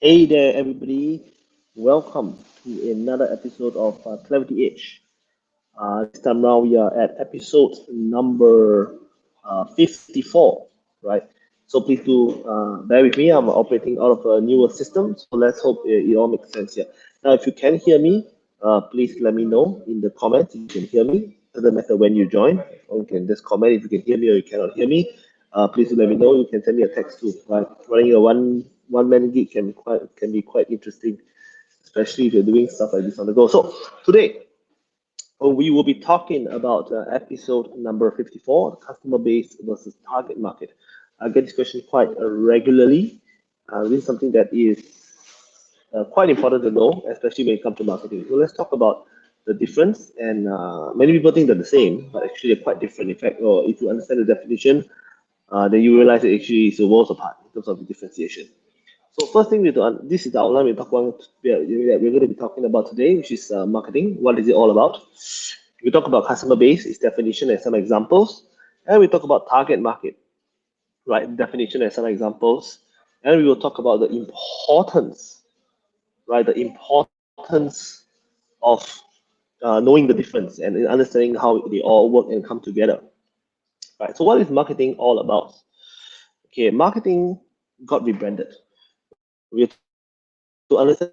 Hey there, everybody. Welcome to another episode of Clarity Edge. This time now we are at episode number 54, right? So please do bear with me. I'm operating out of a newer system, so let's hope it all makes sense here. Now, if you can hear me, please let me know in the comments if you can hear me. Doesn't matter when you join, or you can just comment if you can hear me or you cannot hear me. Please do let me know. You can send me a text too. Right? Running a one man gig can be quite interesting, especially if you're doing stuff like this on the go. So today we will be talking about episode number 54, customer base versus target market. I get this question quite regularly. This is something that is quite important to know, especially when it comes to marketing. So let's talk about the difference. And many people think they're the same, but actually they're quite different. In fact, or if you understand the definition, then you realize it actually is worlds apart in terms of the differentiation. So first thing this is the outline we're going to be talking about today, which is marketing. What is it all about? We talk about customer base, its definition, and some examples, and we talk about target market, right? Definition and some examples, and we will talk about the importance, right? The importance of knowing the difference and understanding how they all work and come together, right? So what is marketing all about? Okay, marketing got rebranded. We have to understand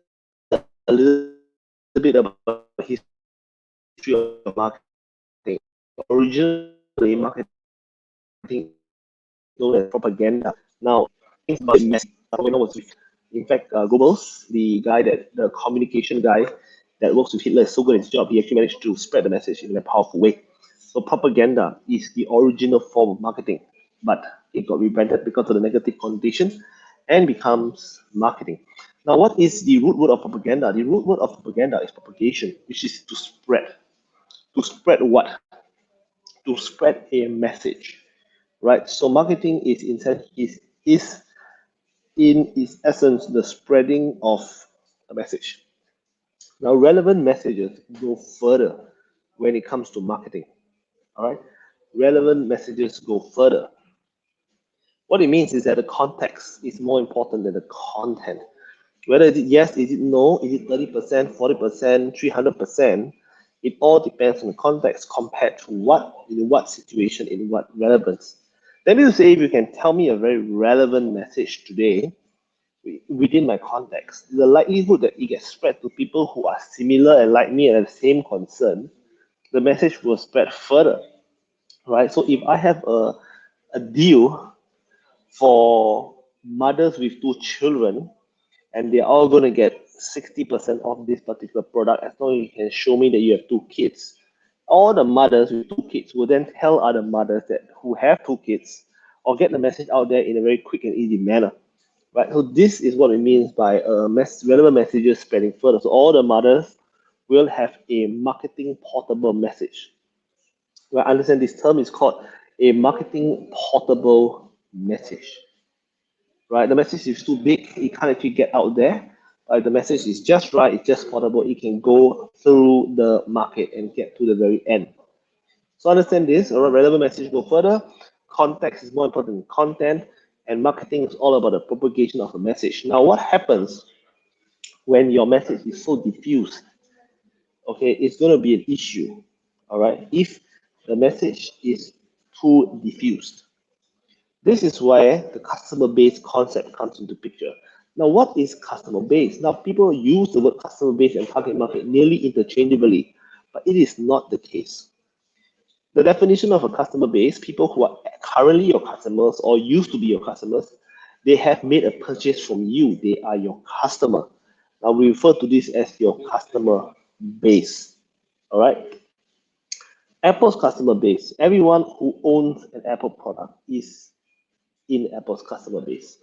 a little bit about the history of marketing. Originally, marketing is known as propaganda. Now, things got a bit messy. What's going on was, in fact, Goebbels, the communication guy that works with Hitler, is so good at his job, he actually managed to spread the message in a powerful way. So propaganda is the original form of marketing, but it got rebranded because of the negative connotation and becomes marketing. Now, what is the root word of propaganda? The root word of propaganda is propagation, which is to spread. To spread what? To spread a message, right? So marketing is in its essence the spreading of a message. Now, relevant messages go further when it comes to marketing. All right, relevant messages go further. What it means is that the context is more important than the content. Whether is it yes, is it no, is it 30%, 40%, 300%, it all depends on the context compared to what, in what situation, in what relevance. Let me say, if you can tell me a very relevant message today within my context, the likelihood that it gets spread to people who are similar and like me and have the same concern, the message will spread further, right? So if I have a deal for mothers with two children, and they're all going to get 60% off this particular product as long as you can show me that you have two kids. All the mothers with two kids will then tell other mothers that who have two kids or get the message out there in a very quick and easy manner. Right? So this is what it means by relevant messages spreading further. So all the mothers will have a marketing portable message. Right? Understand this term is called a marketing portable message, right? The message is too big, it can't actually get out there. The message is just right, it's just portable, it can go through the market and get to the very end. So understand this, all right, relevant message go further. Context is more important than content, and marketing is all about the propagation of a message. Now, what happens when your message is so diffused? Okay, it's going to be an issue, all right, if the message is too diffused. This is where the customer base concept comes into picture. Now, what is customer base? Now, people use the word customer base and target market nearly interchangeably, but it is not the case. The definition of a customer base, people who are currently your customers or used to be your customers, they have made a purchase from you. They are your customer. Now, we refer to this as your customer base. All right. Apple's customer base, everyone who owns an Apple product is in Apple's customer base,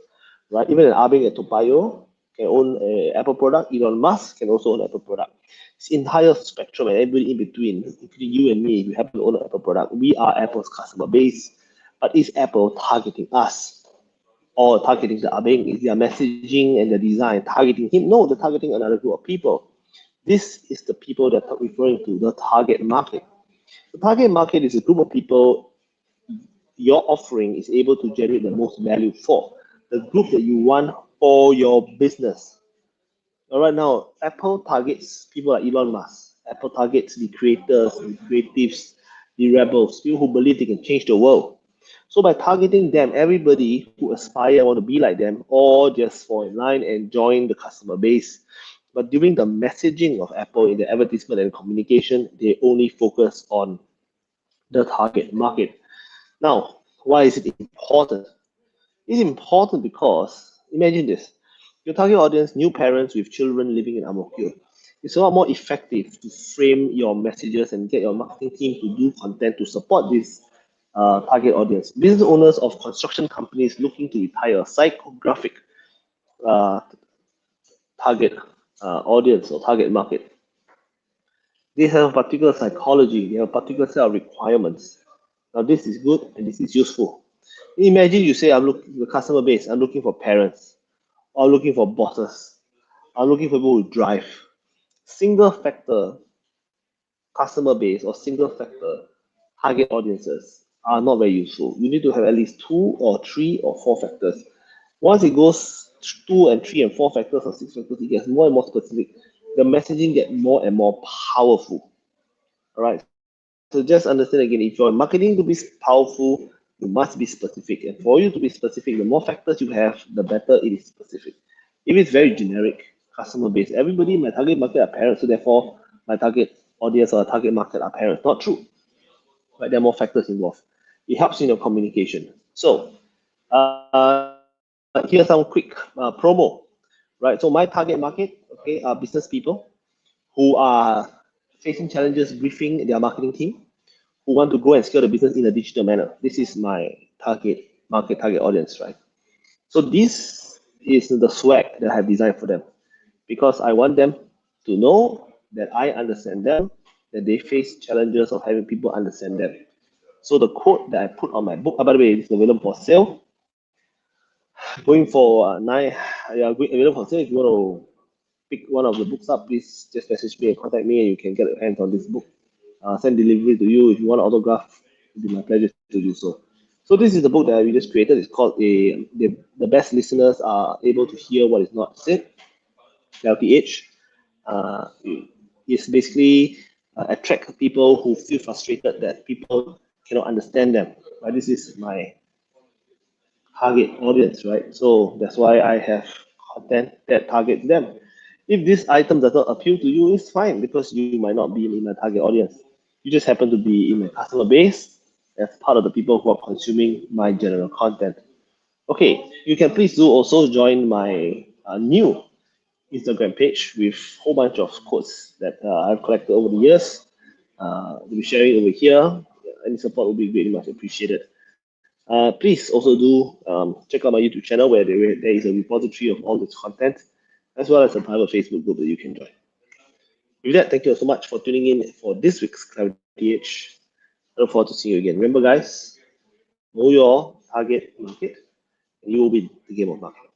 right? Even an Abing at Toa Payoh can own an Apple product. Elon Musk can also own an Apple product. It's entire spectrum and everybody in between, including you and me, if you happen to own an Apple product, we are Apple's customer base. But is Apple targeting us or targeting the Abing? Is their messaging and the design targeting him? No, they're targeting another group of people. This is the people that I'm referring to, the target market. The target market is a group of people your offering is able to generate the most value for. The group that you want for your business. All right, now Apple targets people like Elon Musk. Apple targets the creators, the creatives, the rebels, people who believe they can change the world. So by targeting them, everybody who aspire want to be like them, or just fall in line and join the customer base. But during the messaging of Apple in the advertisement and communication, they only focus on the target market. Now, why is it important? It's important because imagine this. Your target audience, new parents with children living in Ang Mo Kio. It's a lot more effective to frame your messages and get your marketing team to do content to support this target audience. Business owners of construction companies looking to retire a psychographic uh, target audience or target market. They have a particular psychology, they have a particular set of requirements. Now, this is good and this is useful. Imagine you say, I'm looking the customer base, I'm looking for parents, or looking for bosses, or looking for people who drive. Single factor customer base or single factor target audiences are not very useful. You need to have at least 2 or 3 or 4 factors. Once it goes 2 and 3 and 4 factors or 6 factors, it gets more and more specific. The messaging gets more and more powerful. All right. So just understand again, if your marketing to be powerful, you must be specific. And for you to be specific, the more factors you have, the better it is specific. If it's very generic, customer base, everybody in my target market are parents, so therefore my target audience or target market are parents. Not true. Right? There are more factors involved. It helps in your communication. So here's some quick promo. Right. So my target market, okay, are business people who are facing challenges briefing their marketing team, who want to grow and scale the business in a digital manner. This is my target market, target audience, right? So this is the swag that I have designed for them because I want them to know that I understand them, that they face challenges of having people understand them. So the quote that I put on my book, by the way, it's available for sale. Going for available for sale. If you want to pick one of the books up, please just message me and contact me, and you can get a hand on this book. Send delivery to you. If you want an autograph, it'll be my pleasure to do so. So this is the book that we just created. It's called the best listeners are able to hear what is not said. LTH. It's basically attract people who feel frustrated that people cannot understand them. Right? This is my target audience, right? So that's why I have content that targets them. If this item does not appeal to you, it's fine because you might not be in my target audience. You just happen to be in my customer base as part of the people who are consuming my general content. Okay, you can please do also join my new Instagram page with a whole bunch of quotes that I've collected over the years. We'll be sharing over here. Any support will be greatly much appreciated. Please also do check out my YouTube channel where there is a repository of all this content, as well as a private Facebook group that you can join. With that, thank you so much for tuning in for this week's Clarity Edge. I look forward to seeing you again. Remember, guys, know your target market, and you will win the game of marketing.